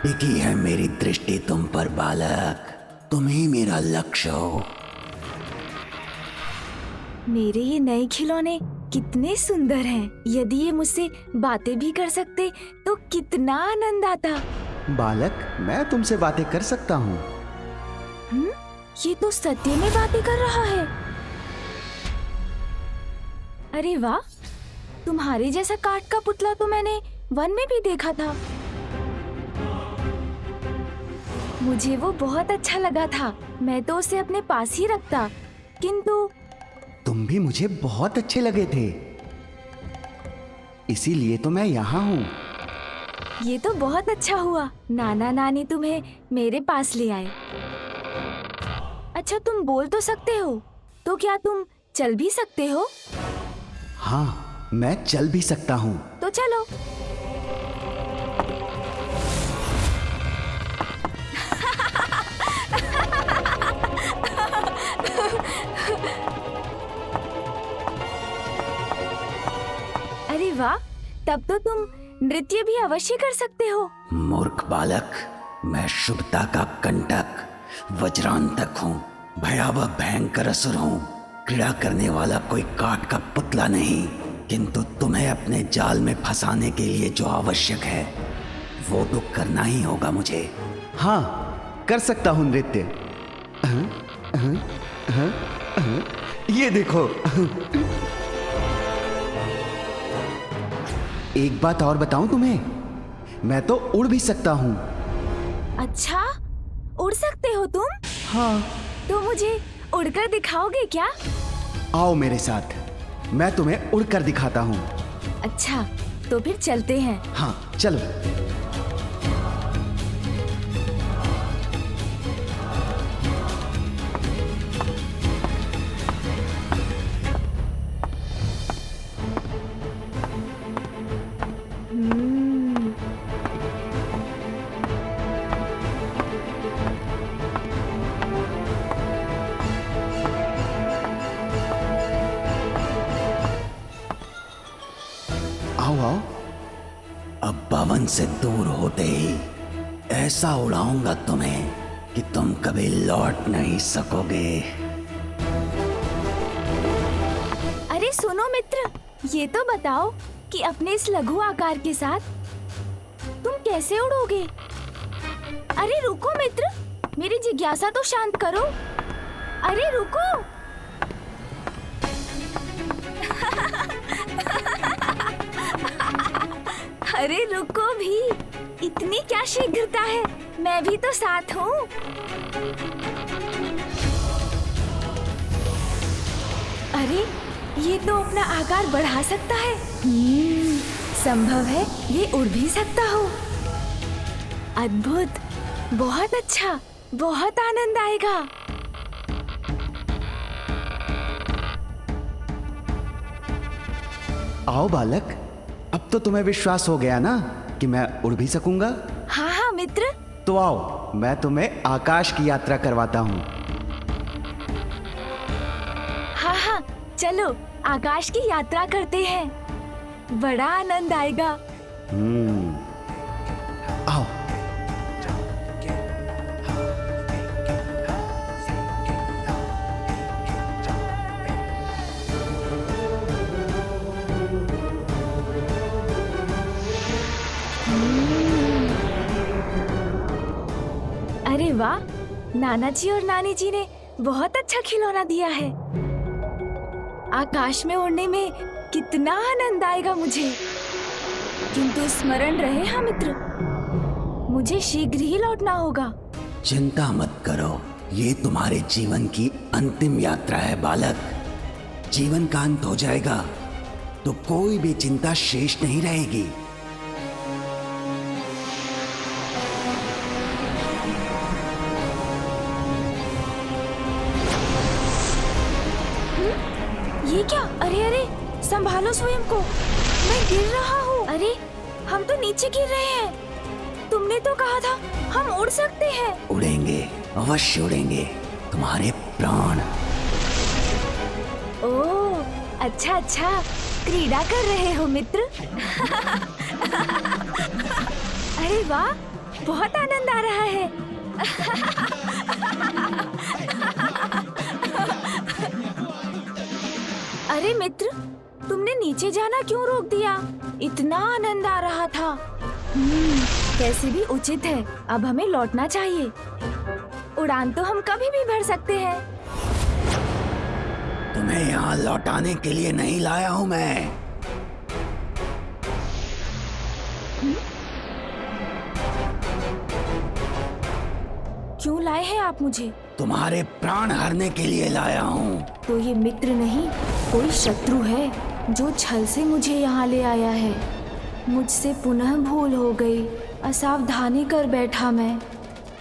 टिकी है मेरी दृष्टि तुम पर बालक, तुम ही मेरा लक्ष्य हो। मेरे ये नए खिलौने कितने सुंदर हैं। यदि ये मुझसे बातें भी कर सकते तो कितना आनंद आता। बालक, मैं तुमसे बातें कर सकता हूँ। ये तो सत्य में बातें कर रहा है। अरे वाह, तुम्हारे जैसा काठ का पुतला तो मैंने वन में भी देखा था। मुझे वो बहुत अच्छा लगा था। मैं तो उसे अपने पास ही रखता, किंतु तुम भी मुझे बहुत अच्छे लगे थे, इसीलिए तो मैं यहाँ हूँ। ये तो बहुत अच्छा हुआ, नाना नानी तुम्हें मेरे पास ले आए। अच्छा, तुम बोल तो सकते हो, तो क्या तुम चल भी सकते हो? हाँ, मैं चल भी सकता हूँ। तो चलो। अरे वाह, तब तो तुम नृत्य भी अवश्य कर सकते हो। मूर्ख बालक, मैं शुभता का कंटक वज्रांतक हूँ, भयावह भयंकर असुर हूँ, क्रीड़ा करने वाला कोई काठ का पुतला नहीं। किंतु तुम्हें अपने जाल में फंसाने के लिए जो आवश्यक है वो तो करना ही होगा मुझे। हाँ, कर सकता हूँ नृत्य। ये देखो। एक बात और बताऊं तुम्हें, मैं तो उड़ भी सकता हूँ। अच्छा, उड़ सकते हो तुम? हाँ। तो मुझे उड़कर दिखाओगे क्या? आओ मेरे साथ, मैं तुम्हें उड़कर दिखाता हूँ। अच्छा, तो फिर चलते हैं। हाँ, चलो। आओ आओ। अब भवन से दूर होते ही ऐसा उड़ाऊंगा तुम्हें कि तुम कभी लौट नहीं सकोगे। अरे सुनो मित्र, ये तो बताओ कि अपने इस लघु आकार के साथ तुम कैसे उड़ोगे? अरे रुको मित्र, मेरी जिज्ञासा तो शांत करो। अरे रुको। अरे रुको भी, इतनी क्या शीघ्रता है? मैं भी तो साथ हूँ। अरे ये तो अपना आकार बढ़ा सकता है। संभव है ये उड़ भी सकता हो। अद्भुत, बहुत अच्छा, बहुत आनंद आएगा। आओ बालक, अब तो तुम्हें विश्वास हो गया ना कि मैं उड़ भी सकूंगा। हाँ हाँ मित्र। तो आओ, मैं तुम्हें आकाश की यात्रा करवाता हूँ। हाँ हाँ, चलो आकाश की यात्रा करते हैं, बड़ा आनंद आएगा। आओ। अरे वाह, नाना जी और नानी जी ने बहुत अच्छा खिलौना दिया है। आकाश में उड़ने में कितना आनंद आएगा मुझे। किंतु स्मरण रहे हाँ मित्र, मुझे शीघ्र ही लौटना होगा। चिंता मत करो, ये तुम्हारे जीवन की अंतिम यात्रा है बालक। जीवन का अंत हो जाएगा तो कोई भी चिंता शेष नहीं रहेगी। ये क्या? अरे अरे, संभालो स्वयं को, मैं गिर रहा हूँ। अरे हम तो नीचे गिर रहे हैं। तुमने तो कहा था हम उड़ सकते हैं। उड़ेंगे, अवश्य उड़ेंगे, तुम्हारे प्राण। ओह, अच्छा अच्छा, क्रीड़ा कर रहे हो मित्र। अरे वाह, बहुत आनंद आ रहा है। अरे मित्र, तुमने नीचे जाना क्यों रोक दिया? इतना आनंद आ रहा था। कैसे भी उचित है, अब हमें लौटना चाहिए। उड़ान तो हम कभी भी भर सकते हैं। तुम्हें यहाँ लौटाने के लिए नहीं लाया हूँ मैं। क्यों लाए हैं आप मुझे? तुम्हारे प्राण हरने के लिए लाया हूँ। तो ये मित्र नहीं, कोई शत्रु है जो छल से मुझे यहाँ ले आया है। मुझसे पुनः भूल हो गई, असावधानी कर बैठा मैं।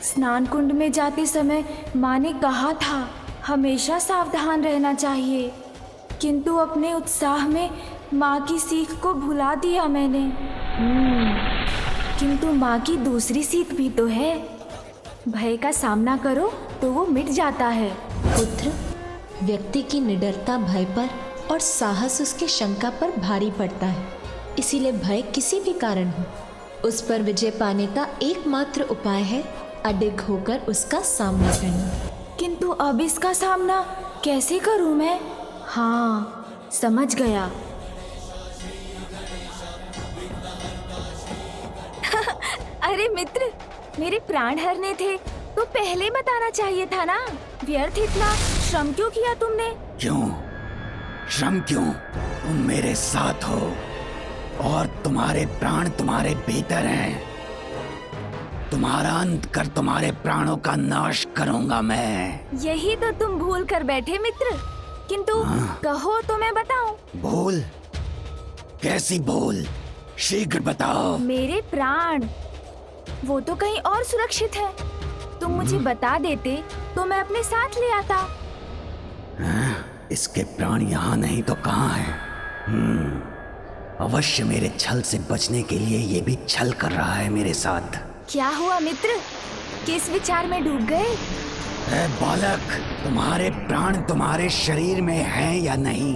स्नान कुंड में जाते समय माँ ने कहा था हमेशा सावधान रहना चाहिए, किंतु अपने उत्साह में माँ की सीख को भुला दिया मैंने। किंतु माँ की दूसरी सीख भी तो है, भय का सामना करो तो वो मिट जाता है। पुत्र, व्यक्ति की निडरता भय पर और साहस उसके शंका पर भारी पड़ता है। इसीलिए भय किसी भी कारण हो, उस पर विजय पाने का एकमात्र उपाय है अडिग होकर उसका सामना करना। किंतु अब इसका सामना कैसे करूं मैं? हाँ, समझ गया। अरे मित्र, मेरे प्राण हरने थे तो पहले बताना चाहिए था ना। व्यर्थ इतना श्रम क्यों किया तुमने? क्यों श्रम क्यों? तुम मेरे साथ हो और तुम्हारे प्राण तुम्हारे भीतर हैं। तुम्हारा अंत कर तुम्हारे प्राणों का नाश करूंगा मैं। यही तो तुम भूल कर बैठे मित्र। किंतु कहो तो मैं बताऊं। भूल? कैसी भूल? शीघ्र बताओ। मेरे प्राण, वो तो कहीं और सुरक्षित है। तुम मुझे बता देते तो मैं अपने साथ ले आता। इसके प्राण यहाँ नहीं तो कहाँ हैं? अवश्य मेरे छल से बचने के लिए ये भी छल कर रहा है मेरे साथ। क्या हुआ मित्र? किस विचार में डूब गए? ए बालक, तुम्हारे प्राण तुम्हारे शरीर में हैं या नहीं,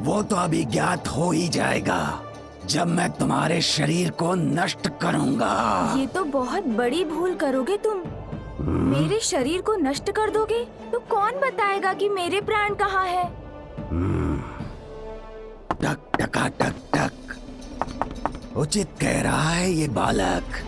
वो तो अभी ज्ञात हो ही जाएगा जब मैं तुम्हारे शरीर को नष्ट करूंगा। ये तो बहुत बड़ी भूल करोगे तुम। मेरे शरीर को नष्ट कर दोगे तो कौन बताएगा कि मेरे प्राण कहाँ है? टक टका टक टक, उचित कह रहा है ये बालक।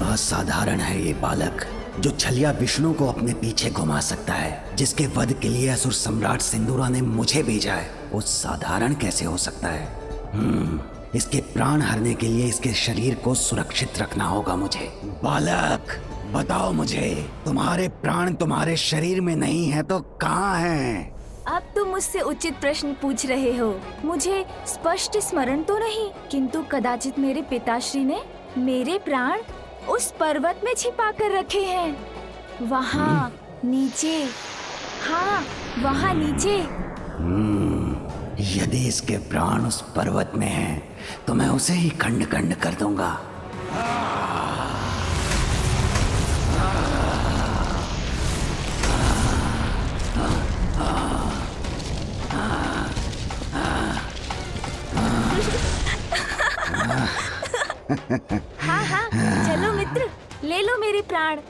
असाधारण है ये बालक, जो छलिया विष्णु को अपने पीछे घुमा सकता है, जिसके वध के लिए असुर सम्राट सिंदूरा ने मुझे भेजा है। वो साधारण कैसे हो सकता है? इसके प्राण हरने के लिए इसके शरीर को सुरक्षित रखना होगा मुझे। बालक, बताओ मुझे, तुम्हारे प्राण तुम्हारे शरीर में नहीं है तो कहाँ हैं? अब तुम मुझसे उचित प्रश्न पूछ रहे हो। मुझे स्पष्ट स्मरण तो नहीं, किंतु कदाचित मेरे पिताश्री ने मेरे प्राण उस पर्वत में छिपा कर रखे हैं। वहाँ नीचे। हाँ, वहाँ नीचे। यदि इसके प्राण उस पर्वत में हैं, तो मैं उसे ही खंड खंड कर दूंगा। हाँ हाँ, चलो मित्र, ले लो मेरे प्राण।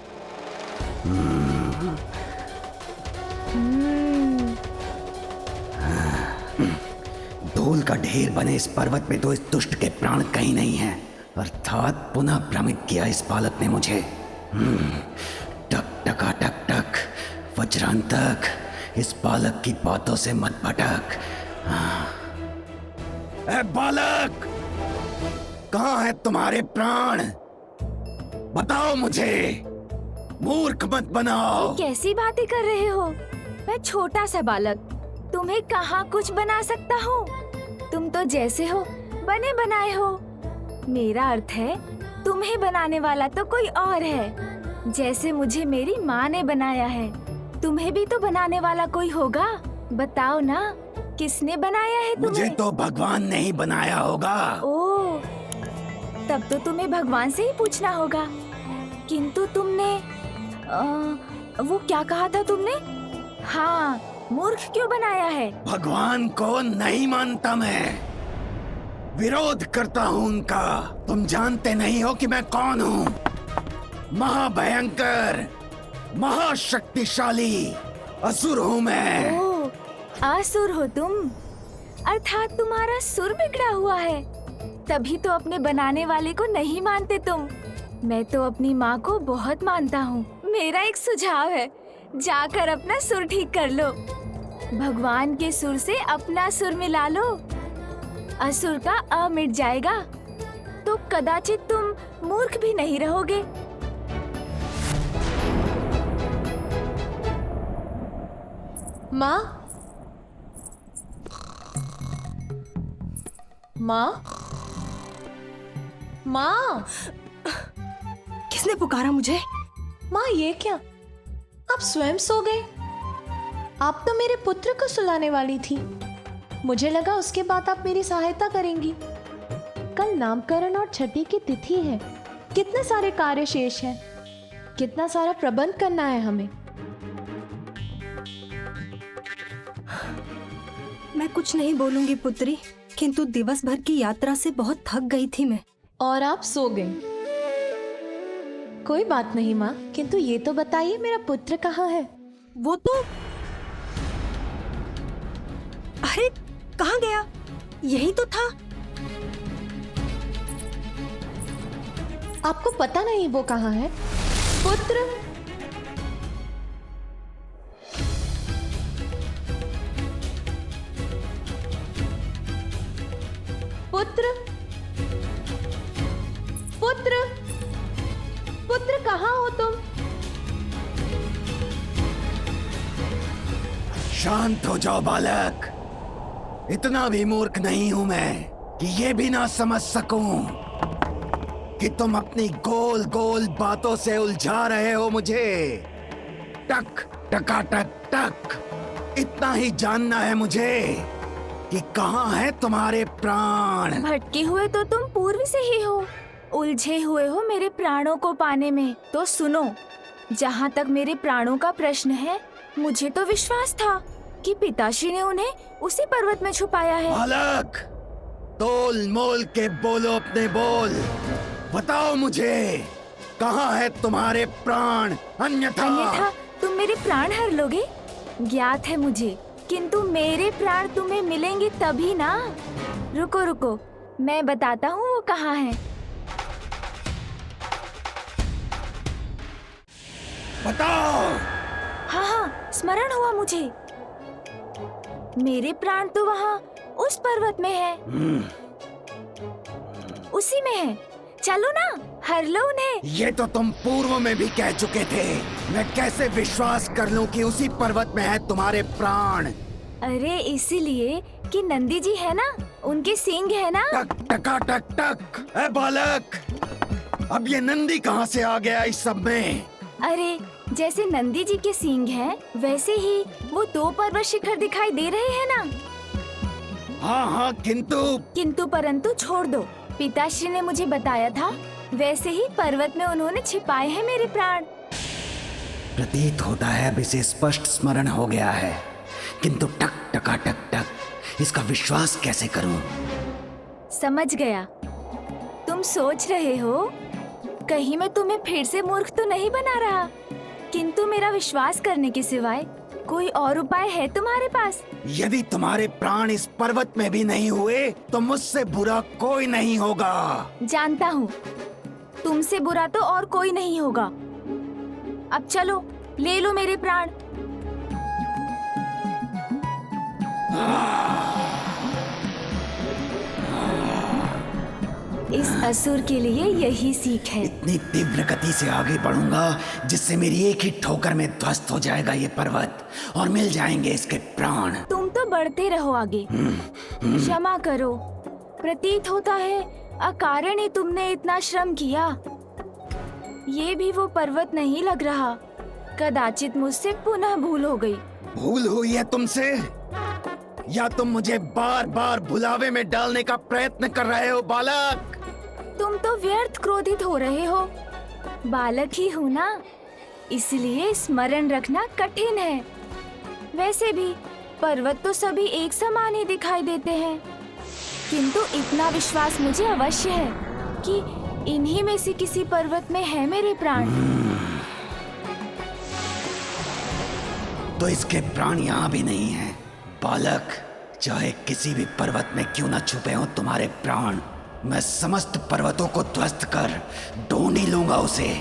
धूल का ढेर बने इस पर्वत में तो इस दुष्ट के प्राण कहीं नहीं हैं। अर्थात पुनः भ्रमित किया इस बालक ने मुझे। टक टका टक टक, वज्रांतक, इस बालक की बातों से मत भटक। ए बालक, कहाँ है तुम्हारे प्राण? बताओ मुझे, मूर्ख मत बनाओ। कैसी बातें कर रहे हो? मैं छोटा सा बालक, तुम्हें कहाँ कुछ बना सकता हूँ? तुम तो जैसे हो बने बनाए हो। मेरा अर्थ है, तुम्हें बनाने वाला तो कोई और है। जैसे मुझे मेरी माँ ने बनाया है, तुम्हें भी तो बनाने वाला कोई होगा। बताओ ना, किसने बनाया है तुम्हें? मुझे तो भगवान ने ही बनाया होगा। ओह, तब तो तुम्हें भगवान से ही पूछना होगा। किंतु तुमने वो क्या कहा था तुमने? हाँ, मूर्ख क्यों बनाया है? भगवान को नहीं मानता मैं। विरोध करता हूँ उनका। तुम जानते नहीं हो कि मैं कौन हूँ। महाभयंकर, महाशक्तिशाली असुर हूँ मैं। ओह, असुर हो तुम, अर्थात तुम्हारा सुर बिगड़ा हुआ है। तभी तो अपने बनाने वाले को नहीं मानते तुम। मैं तो अपनी माँ को बहुत मानता हूँ। मेरा एक सुझाव है, जाकर अपना सुर ठीक कर लो। भगवान के सुर से अपना सुर मिला लो। असुर का अ मिट जाएगा तो कदाचित तुम मूर्ख भी नहीं रहोगे। माँ, माँ, माँ, किसने पुकारा मुझे? माँ ये क्या? आप स्वयं सो गए? आप तो मेरे पुत्र को सुलाने वाली थी। मुझे लगा उसके बाद आप मेरी सहायता करेंगी। कल नामकरण और छठी की तिथि है। कितने सारे कार्य शेष हैं। कितना सारा प्रबंध करना है हमें। मैं कुछ नहीं बोलूंगी पुत्री, किंतु दिवस भर की यात्रा से बहुत थक गई थी मैं। और आप सो गई। कोई बात नहीं माँ, किंतु ये तो बताइए मेरा पुत्र कहाँ है? वो तो अरे कहाँ गया? यही तो था। आपको पता नहीं वो कहाँ है? पुत्र, पुत्र, पुत्र, पुत्र कहाँ हो तुम? शांत हो जाओ बालक। इतना भी मूर्ख नहीं हूं मैं कि ये भी ना समझ सकूं कि तुम अपनी गोल गोल बातों से उलझा रहे हो मुझे। टक टका टक टक, इतना ही जानना है मुझे कि कहाँ है तुम्हारे प्राण। भटके हुए तो तुम पूर्व से ही हो, उलझे हुए हो मेरे प्राणों को पाने में। तो सुनो, जहाँ तक मेरे प्राणों का प्रश्न है, मुझे तो विश्वास था कि पिताश्री ने उन्हें उसी पर्वत में छुपाया है। बालक, तोल मोल के बोलो अपने बोल। बताओ मुझे, कहाँ है तुम्हारे प्राण? अन्यथा तुम मेरे प्राण हर लोगे, ज्ञात है मुझे, किंतु मेरे प्राण तुम्हें मिलेंगे तभी ना। रुको रुको, मैं बताता हूँ वो कहाँ है। बताओ। हाँ हाँ, स्मरण हुआ मुझे। मेरे प्राण तो वहाँ उस पर्वत में है, उसी में है। चलो ना, हर लो उन्हें। ये तो तुम पूर्व में भी कह चुके थे। मैं कैसे विश्वास कर लूं कि उसी पर्वत में है तुम्हारे प्राण? अरे इसीलिए कि नंदी जी है ना, उनके सींग है ना। टक टका टक टक। ए बालक, अब ये नंदी कहाँ से आ गया इस सब में? अरे जैसे नंदी जी के सींग हैं, वैसे ही वो 2 पर्वत शिखर दिखाई दे रहे हैं ना। हाँ हाँ, किंतु परंतु छोड़ दो। पिताश्री ने मुझे बताया था, वैसे ही पर्वत में उन्होंने छिपाए हैं मेरे प्राण। प्रतीत होता है अब इसे स्पष्ट स्मरण हो गया है, किंतु टक टका टक टक, इसका विश्वास कैसे करूं? समझ गया, तुम सोच रहे हो कहीं मैं तुम्हें फिर से मूर्ख तो नहीं बना रहा। किंतु मेरा विश्वास करने के सिवाय कोई और उपाय है तुम्हारे पास? यदि तुम्हारे प्राण इस पर्वत में भी नहीं हुए तो मुझसे बुरा कोई नहीं होगा। जानता हूँ, तुमसे बुरा तो और कोई नहीं होगा। अब चलो, ले लो मेरे प्राण। इस असुर के लिए यही सीख है। इतनी तीव्र गति से आगे बढ़ूंगा जिससे मेरी एक ही ठोकर में ध्वस्त हो जाएगा ये पर्वत और मिल जाएंगे इसके प्राण। तुम तो बढ़ते रहो आगे। क्षमा करो, प्रतीत होता है अकारण ही तुमने इतना श्रम किया। ये भी वो पर्वत नहीं लग रहा। कदाचित मुझसे पुनः भूल हो गई। भूल हुई है तुमसे, या तुम मुझे बार बार भुलावे में डालने का प्रयत्न कर रहे हो बालक? तुम तो व्यर्थ क्रोधित हो रहे हो। बालक ही हूँ ना, इसलिए स्मरण रखना कठिन है। वैसे भी पर्वत तो सभी एक समान ही दिखाई देते हैं। किंतु इतना विश्वास मुझे अवश्य है कि इन्हीं में से किसी पर्वत में है मेरे प्राण। तो इसके प्राण यहाँ भी नहीं है बालक। चाहे किसी भी पर्वत में क्यों न छुपे हो तुम्हारे प्राण, मैं समस्त पर्वतों को ध्वस्त कर ढूंढ ही लूंगा उसे।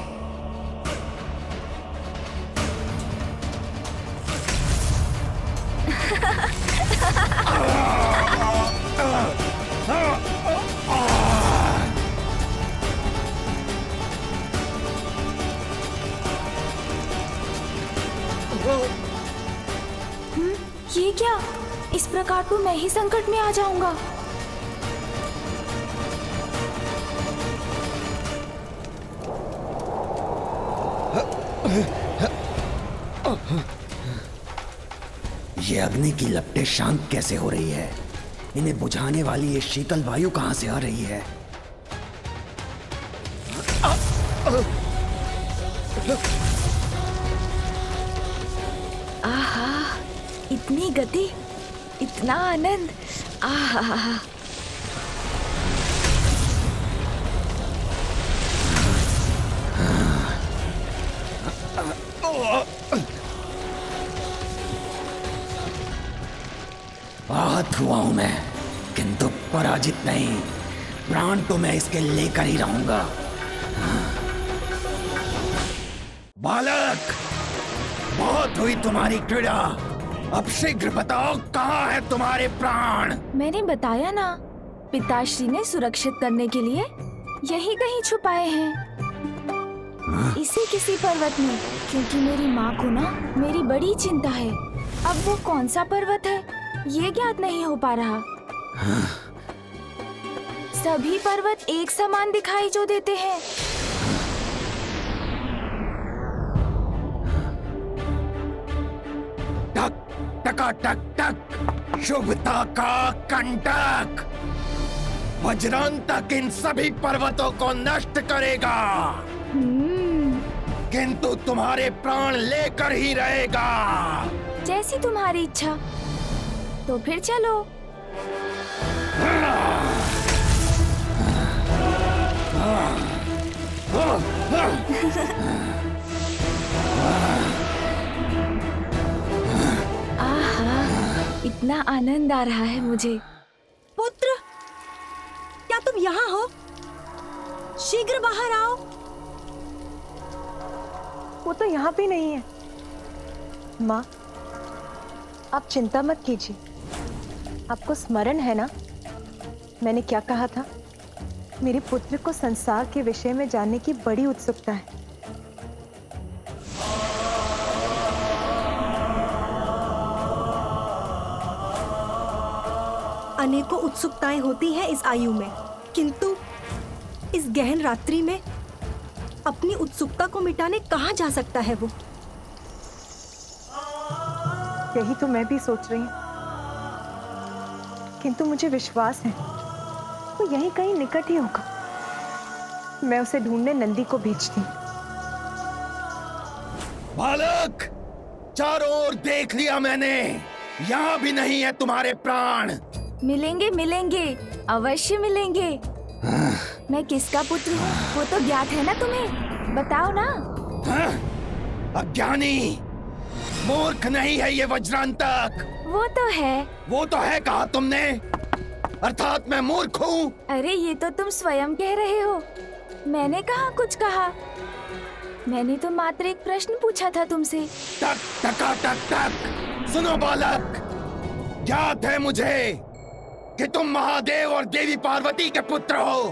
ये क्या? इस प्रकार तो मैं ही संकट में आ जाऊंगा। ये अग्नि की लपटें शांत कैसे हो रही है? इन्हें बुझाने वाली ये शीतल वायु कहां से आ रही है? आहा, इतनी गति, इतना आनंद। आहा, आहत हुआ हूं मैं, किंतु पराजित नहीं। प्राण तो मैं इसके लेकर ही रहूंगा। बालक, बहुत हुई तुम्हारी क्रीड़ा। अब शीघ्र बताओ, कहाँ है तुम्हारे प्राण? मैंने बताया ना, पिताश्री ने सुरक्षित करने के लिए यही कहीं छुपाए हैं, इसी किसी पर्वत में। क्योंकि मेरी माँ को ना मेरी बड़ी चिंता है। अब वो कौन सा पर्वत है ये ज्ञात नहीं हो पा रहा। सभी पर्वत एक समान दिखाई जो देते हैं। टक टका टक टक, शुभता का कंटक। वज्रांतक इन सभी पर्वतों को नष्ट करेगा, किंतु तुम्हारे प्राण लेकर ही रहेगा। जैसी तुम्हारी इच्छा। तो फिर चलो। आहा, इतना आनंद आ रहा है मुझे। पुत्र, क्या तुम यहाँ हो? शीघ्र बाहर आओ। वो तो यहाँ भी नहीं है। माँ, आप चिंता मत कीजिए। आपको स्मरण है ना, मैंने क्या कहा था? मेरे पुत्र को संसार के विषय में जानने की बड़ी उत्सुकता है। अनेकों उत्सुकताएं होती हैं इस आयु में, किंतु इस गहन रात्रि में अपनी उत्सुकता को मिटाने कहाँ जा सकता है वो? यही तो मैं भी सोच रही हूँ, किंतु मुझे विश्वास है वो यहीं कहीं निकट ही होगा। मैं उसे ढूंढने नंदी को भेजती हूँ। बालक, चारों ओर देख लिया मैंने, यहाँ भी नहीं है तुम्हारे प्राण। मिलेंगे मिलेंगे, अवश्य मिलेंगे। मैं किसका पुत्र हूँ वो तो ज्ञात है ना तुम्हें, बताओ ना। अज्ञानी, मूर्ख नहीं है ये वज्रांतक। वो तो है कहा तुमने? अर्थात मैं मूर्ख हूँ? अरे ये तो तुम स्वयं कह रहे हो, मैंने कहा कुछ कहा। मैंने तो मात्र एक प्रश्न पूछा था तुमसे। टक टका टक टक। सुनो बालक, ज्ञात है मुझे कि तुम महादेव और देवी पार्वती के पुत्र हो,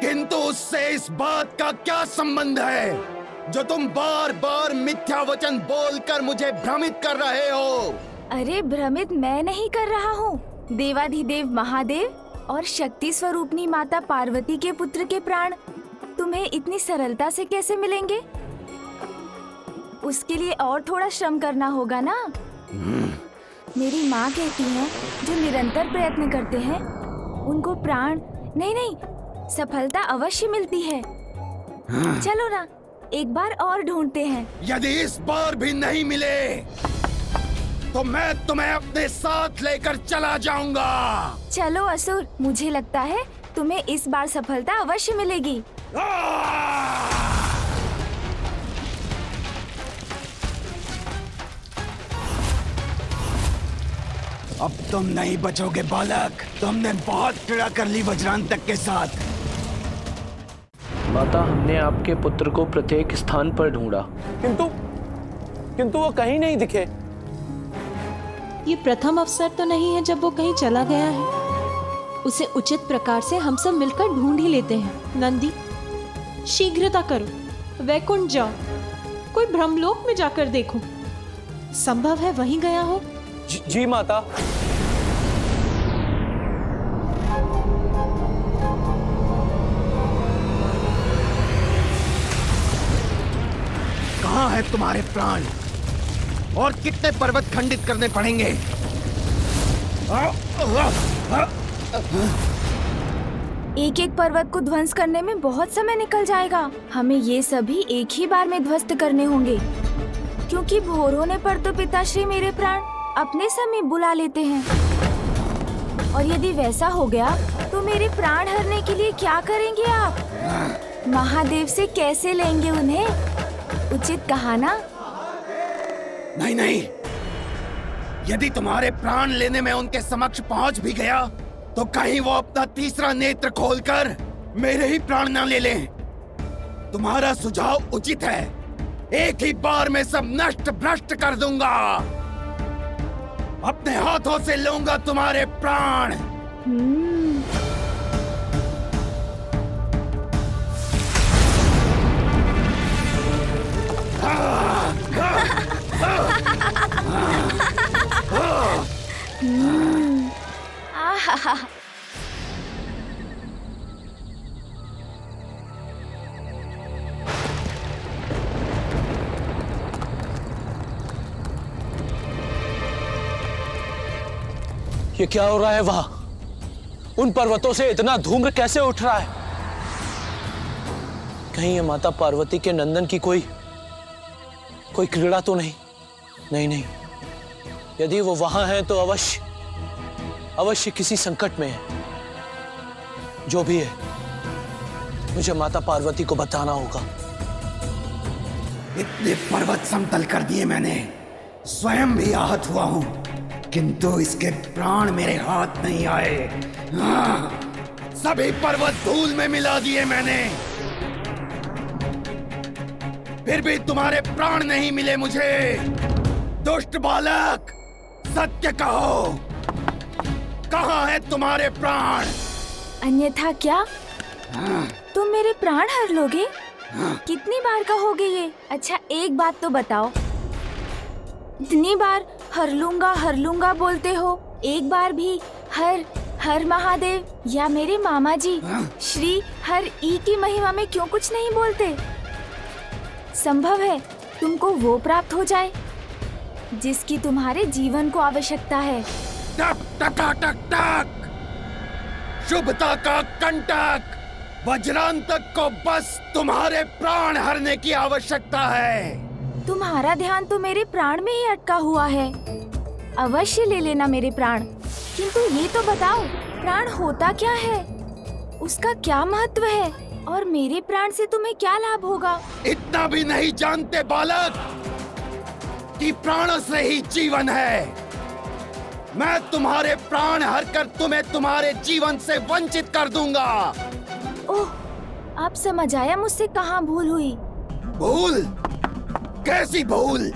किंतु उससे इस बात का क्या संबंध है जो तुम बार बार मिथ्या वचन बोलकर मुझे भ्रमित कर रहे हो? अरे भ्रमित मैं नहीं कर रहा हूँ। देवाधिदेव महादेव और शक्ति स्वरूपनी माता पार्वती के पुत्र के प्राण तुम्हें इतनी सरलता से कैसे मिलेंगे? उसके लिए और थोड़ा श्रम करना होगा ना। मेरी माँ कहती हैं, जो निरंतर प्रयत्न करते हैं उनको प्राण नहीं सफलता अवश्य मिलती है। चलो ना, एक बार और ढूंढते हैं। यदि इस बार भी नहीं मिले तो मैं तुम्हें अपने साथ लेकर चला जाऊंगा। चलो असुर, मुझे लगता है तुम्हें इस बार सफलता अवश्य मिलेगी। अब तुम नहीं बचोगे बालक, तुमने बहुत क्रीड़ा कर ली वज्रांतक के साथ। माता, हमने आपके पुत्र को प्रत्येक स्थान पर ढूंढा, किंतु वो कहीं नहीं दिखे। ये प्रथम अवसर तो नहीं है जब वो कहीं चला गया है। उसे उचित प्रकार से हम सब मिलकर ढूंढ ही लेते हैं। नंदी, शीघ्रता करो, वैकुंठ जाओ, कोई ब्रह्मलोक में जाकर देखो। संभव है वहीं गया हो। जी माता। कहाँ है तुम्हारे प्राण और कितने पर्वत खंडित करने पड़ेंगे? एक एक पर्वत को ध्वंस करने में बहुत समय निकल जाएगा। हमें ये सभी एक ही बार में ध्वस्त करने होंगे, क्योंकि भोर होने पर तो पिताश्री मेरे प्राण अपने समय बुला लेते हैं। और यदि वैसा हो गया तो मेरे प्राण हरने के लिए क्या करेंगे आप? महादेव से कैसे लेंगे उन्हें? उचित कहा ना? नहीं नहीं, यदि तुम्हारे प्राण लेने में उनके समक्ष पहुंच भी गया तो कहीं वो अपना तीसरा नेत्र खोलकर मेरे ही प्राण न ले लें। तुम्हारा सुझाव उचित है, एक ही बार में सब नष्ट भ्रष्ट कर दूंगा। अपने हाथों से लूंगा तुम्हारे प्राण। आहा, ये क्या हो रहा है वहां? उन पर्वतों से इतना धूम्र कैसे उठ रहा है? कहीं ये माता पार्वती के नंदन की कोई क्रीड़ा तो नहीं? नहीं, यदि वो वहां है तो अवश्य किसी संकट में है। जो भी है, मुझे माता पार्वती को बताना होगा। इतने पर्वत समतल कर दिए मैंने, स्वयं भी आहत हुआ हूं, किंतु इसके प्राण मेरे हाथ नहीं आए। हाँ, सभी पर्वत धूल में मिला दिए मैंने, फिर भी तुम्हारे प्राण नहीं मिले मुझे। दुष्ट बालक, सत्य कहो, कहाँ है तुम्हारे प्राण? अन्यथा क्या तुम मेरे प्राण हर लोगे? कितनी बार कहोगे ये? अच्छा एक बात तो बताओ, इतनी बार हर लूंगा बोलते हो, एक बार भी हर महादेव या मेरे मामा जी श्री हर ई की महिमा में क्यों कुछ नहीं बोलते? संभव है तुमको वो प्राप्त हो जाए जिसकी तुम्हारे जीवन को आवश्यकता है। टक टक टक टक, शुभता का कंटक, वज्रांतक को बस तुम्हारे प्राण हरने की आवश्यकता है। तुम्हारा ध्यान तो मेरे प्राण में ही अटका हुआ है। अवश्य ले लेना मेरे प्राण, किंतु ये तो बताओ प्राण होता क्या है, उसका क्या महत्व है और मेरे प्राण से तुम्हें क्या लाभ होगा? इतना भी नहीं जानते बालक कि प्राणों से ही जीवन है। मैं तुम्हारे प्राण हरकर तुम्हें तुम्हारे जीवन से वंचित कर दूंगा। ओह, आप समझ आया मुझसे कहाँ भूल हुई? भूल? कैसी भूल?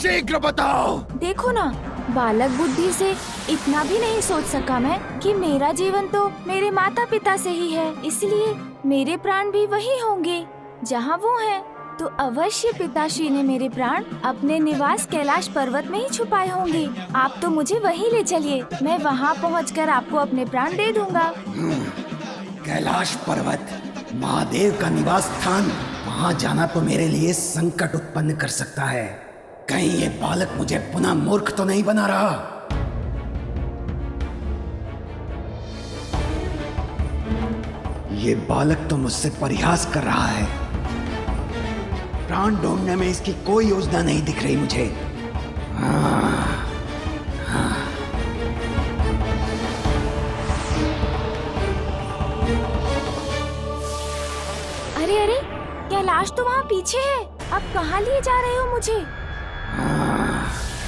शीघ्र बताओ। देखो ना, बालक बुद्धि से इतना भी नहीं सोच सका मैं कि मेरा जीवन तो मेरे माता पिता से ही है, इसलिए मेरे प्राण भी वही होंगे जहाँ वो हैं। तो अवश्य पिताश्री ने मेरे प्राण अपने निवास कैलाश पर्वत में ही छुपाए होंगे। आप तो मुझे वहीं ले चलिए, मैं वहाँ पहुँचकर आपको अपने प्राण दे दूंगा। कैलाश पर्वत महादेव का निवास स्थान, वहाँ जाना तो मेरे लिए संकट उत्पन्न कर सकता है। कहीं ये बालक मुझे पुनः मूर्ख तो नहीं बना रहा? ये बालक तो मुझसे परिहास कर रहा है। प्राण ढूंढने में इसकी कोई योजना नहीं दिख रही मुझे। अरे अरे, कैलाश तो वहाँ पीछे है। अब कहाँ लिए जा रहे हो मुझे?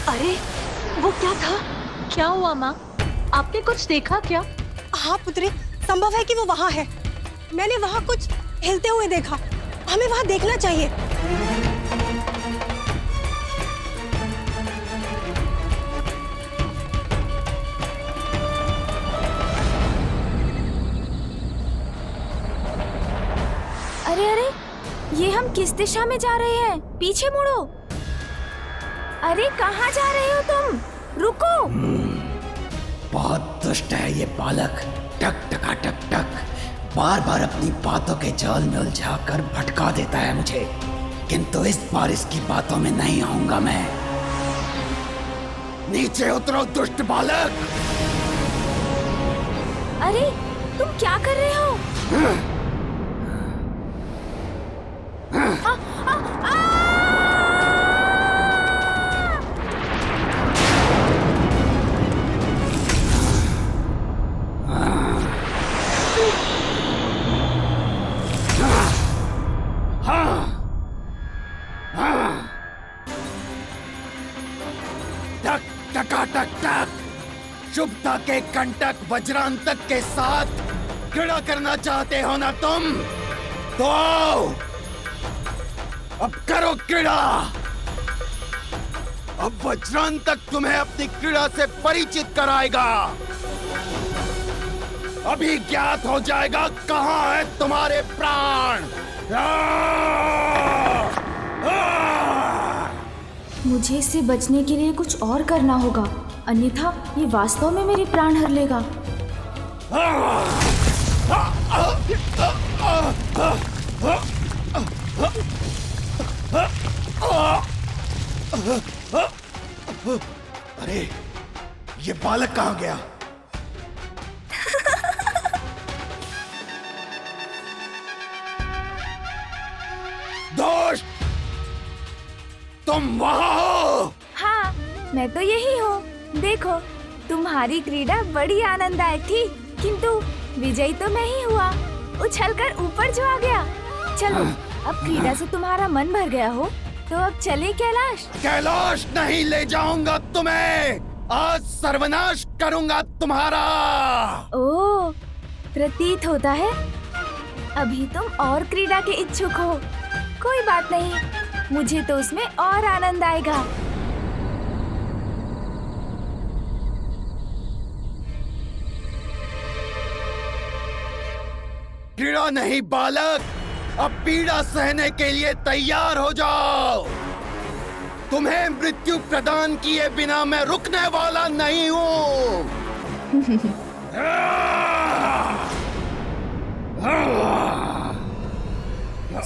अरे वो क्या था? क्या हुआ माँ? आपने कुछ देखा क्या? हाँ पुत्री, संभव है कि वो वहाँ है। मैंने वहाँ कुछ हिलते हुए देखा। हमें वहाँ देखना चाहिए। अरे अरे, ये हम किस दिशा में जा रहे हैं? पीछे मुड़ो। अरे कहाँ जा रहे हो तुम? रुको। बहुत दुष्ट है ये बालक। टक टका टक टक बार बार अपनी बातों के जाल में उलझाकर भटका देता है मुझे, किंतु इस बार इसकी बातों में नहीं आऊंगा मैं। नीचे उतरो दुष्ट बालक। अरे तुम क्या कर रहे हो? टक टका टक टक शुभता के कंटक वज्रांतक के साथ क्रीड़ा करना चाहते हो ना तुम? तो आओ, अब करो क्रीड़ा। अब वज्रांतक तुम्हें अपनी क्रीड़ा से परिचित कराएगा। अभी ज्ञात हो जाएगा कहाँ है तुम्हारे प्राण। मुझे इससे बचने के लिए कुछ और करना होगा, अन्यथा ये वास्तव में मेरे प्राण हर लेगा। अरे ये बालक कहाँ गया? दोस्त, तुम वहाँ हो? हाँ, मैं तो यही हूँ। देखो, तुम्हारी क्रीड़ा बड़ी आनंददायक थी, किंतु विजयी तो मैं ही हुआ, उछलकर ऊपर जो आ गया। चलो, अब क्रीड़ा से तुम्हारा मन भर गया हो, तो अब चले कैलाश। कैलाश नहीं ले जाऊंगा तुम्हें। आज सर्वनाश करूंगा तुम्हारा। ओह, प्रतीत होता है अभी तुम और क्रीड़ा के इच्छुक हो। कोई बात नहीं, मुझे तो उसमें और आनंद आएगा। क्रीड़ा नहीं बालक, अब पीड़ा सहने के लिए तैयार हो जाओ। तुम्हें मृत्यु प्रदान किए बिना मैं रुकने वाला नहीं हूँ।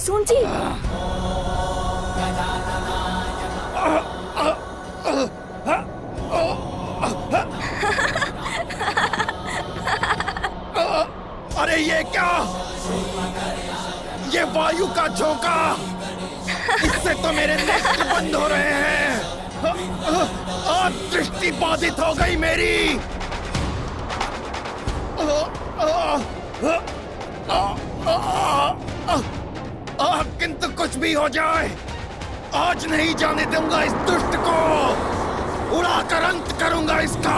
सुनजी, अरे ये क्या? ये वायु का झोंका, इससे तो मेरे नेत्र बंद हो रहे हैं। आज दृष्टि बाधित हो गई मेरी। किंतु कुछ भी हो जाए, आज नहीं जाने दूंगा इस दुष्ट को। उड़ाकर अंत करूंगा इसका।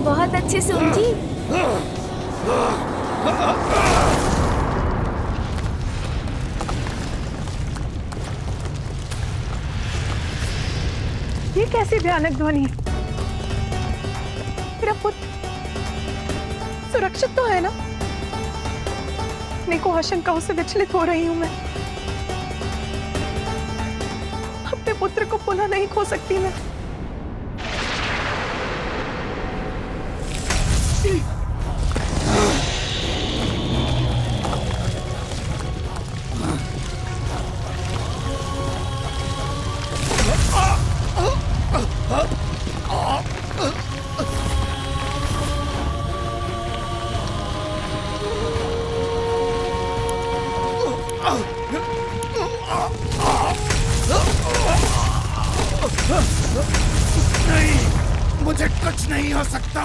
बहुत अच्छे सुनजी। ये कैसी भयानक ध्वनि? मेरा पुत्र सुरक्षित तो है ना? अनेकों आशंकाओं से विचलित हो रही हूं मैं। अपने पुत्र को पुनः नहीं खो सकती मैं। नहीं, मुझे कुछ नहीं हो सकता।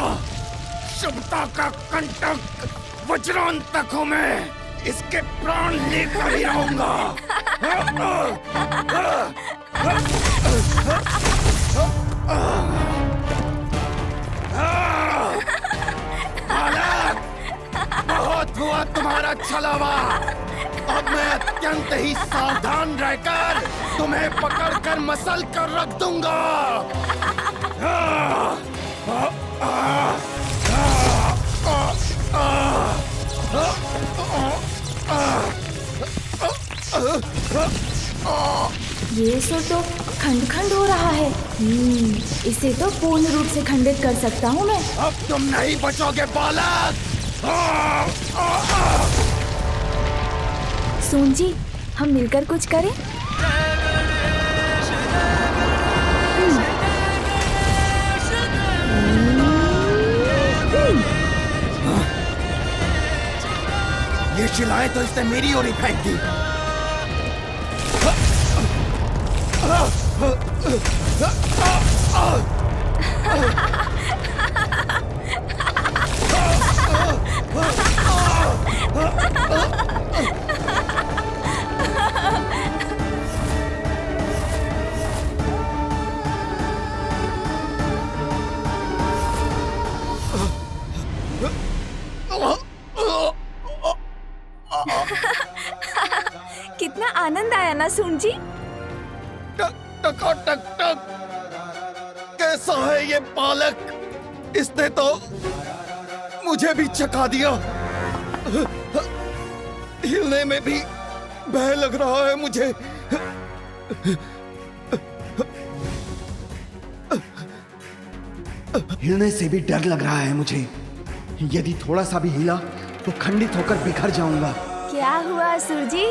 शुभता का कंटक वज्रांतक हूं मैं। इसके प्राण लेकर ही रहूंगा। बालक, बहुत हुआ तुम्हारा छलावा। अब मैं अत्यंत ही सावधान रहकर तुम्हें पकड़कर मसल कर रख दूंगा। ये सो तो खंड खंड हो रहा है। इसे तो पूर्ण रूप से खंडित कर सकता हूँ मैं। अब तुम नहीं बचोगे बालक। सून जी, हम मिलकर कुछ करें। ये शिलाएं तो इसने मेरी ओर ही फेंक दी। कितना आनंद आया ना सून जी। टक टका टक टक। कैसा है ये बालक? इसने तो मुझे भी चका दिया। हिलने में भी भय लग रहा है मुझे। हिलने से भी डर लग रहा है मुझे। यदि थोड़ा सा भी हिला तो खंडित होकर बिखर जाऊंगा। क्या हुआ असुर जी?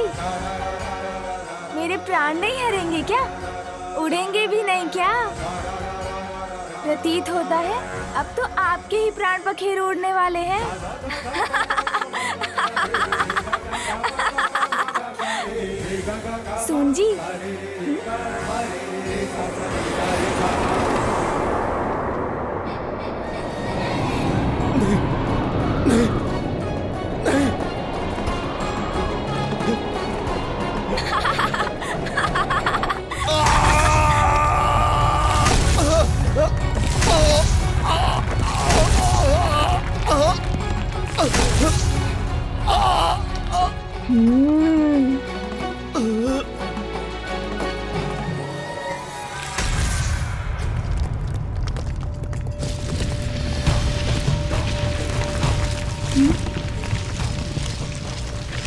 मेरे प्राण नहीं हरेंगे क्या? उड़ेंगे भी नहीं क्या? प्रतीत होता है अब तो आपके ही प्राण पखेरु उड़ने वाले हैं। सून जी,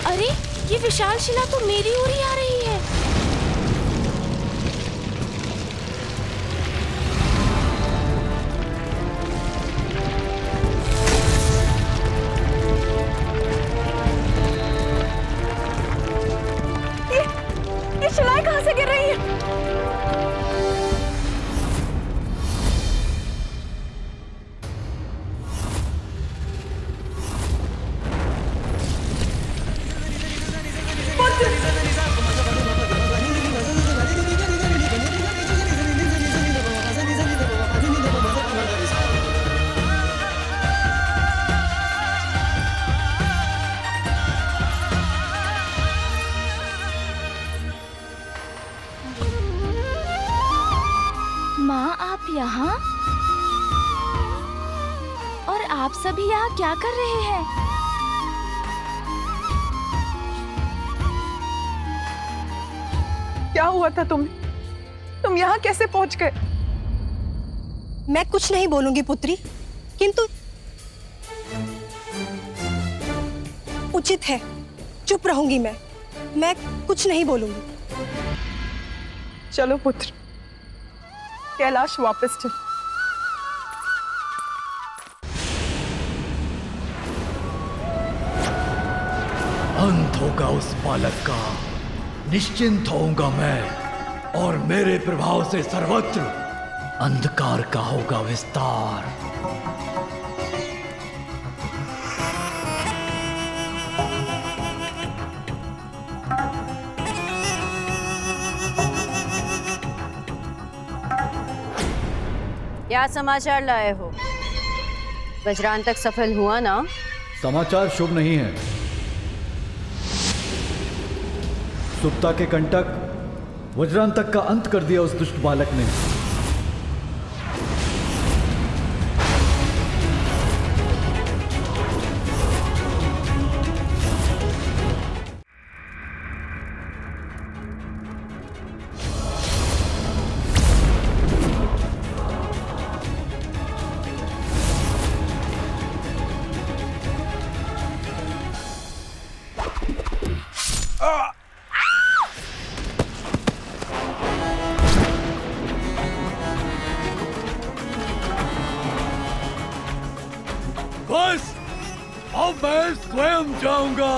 अरे ये विशाल शिला तो मेरी ओर ही आ रही है। ये शिलाएं कहाँ से गिर रही हैं? माँ, आप यहाँ? और आप सभी यहाँ क्या कर रहे हैं? क्या हुआ था तुम्हें? तुम यहाँ कैसे पहुंच गए? मैं कुछ नहीं बोलूंगी पुत्री, किंतु उचित है, चुप रहूंगी मैं कुछ नहीं बोलूंगी। चलो पुत्र, कैलाश वापस चल। अंत होगा उस बालक का, निश्चिंत होऊंगा मैं, और मेरे प्रभाव से सर्वत्र अंधकार का होगा विस्तार। क्या समाचार लाए हो? वज्रांतक सफल हुआ ना? समाचार शुभ नहीं है। उत्सुकता के कंटक वज्रांतक का अंत कर दिया उस दुष्ट बालक ने। बस अब मैं स्वयं जाऊंगा।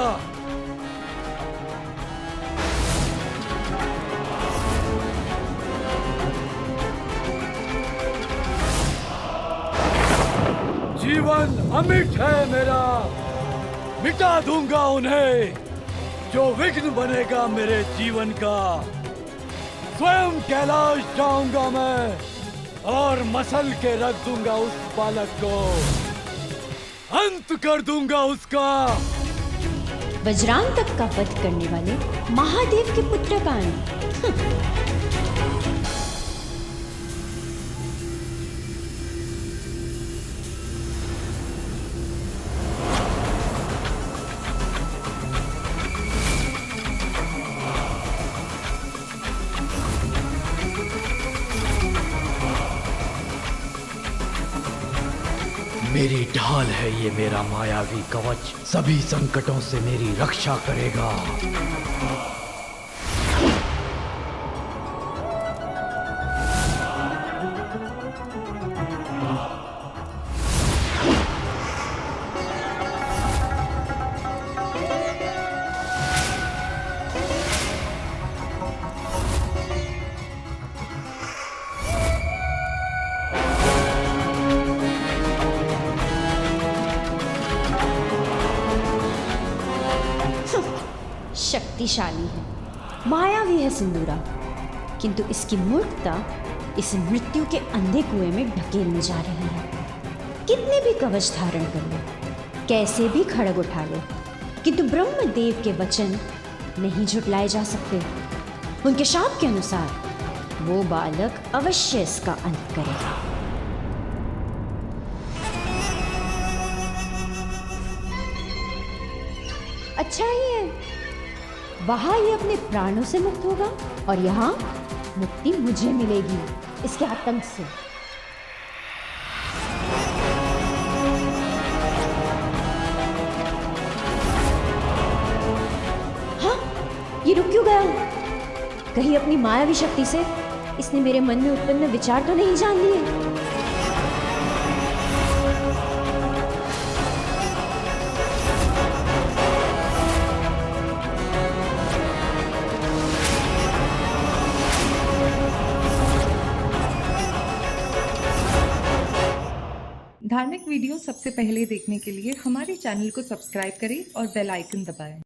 जीवन अमिट है मेरा, मिटा दूंगा उन्हें जो विघ्न बनेगा मेरे जीवन का। स्वयं कैलाश जाऊंगा मैं और मसल के रख दूंगा उस बालक को, अंत कर दूंगा उसका। वज्रांतक का वध करने वाले महादेव के पुत्र का अंत। मेरी ढाल है ये मेरा मायावी कवच, सभी संकटों से मेरी रक्षा करेगा। शक्तिशाली है, मायावी है सिंदूरा, किंतु इसकी मूर्खता इस मृत्यु के अंधे कुएं में ढकेलने जा रही है। कितने भी कवच धारण कर ले, कैसे भी खड़ग उठा ले, किंतु ब्रह्मदेव के वचन नहीं झुटलाए जा सकते। उनके शाप के अनुसार वो बालक अवश्य इसका अंत करेगा। अच्छा ही है, वहां ये अपने प्राणों से मुक्त होगा और यहाँ मुक्ति मुझे मिलेगी इसके आतंक से। हाँ, ये रुक क्यों गया? कहीं अपनी मायावी शक्ति से इसने मेरे मन में उत्पन्न विचार तो नहीं जान लिए? धार्मिक वीडियो सबसे पहले देखने के लिए हमारे चैनल को सब्सक्राइब करें और बेल आइकन दबाएं।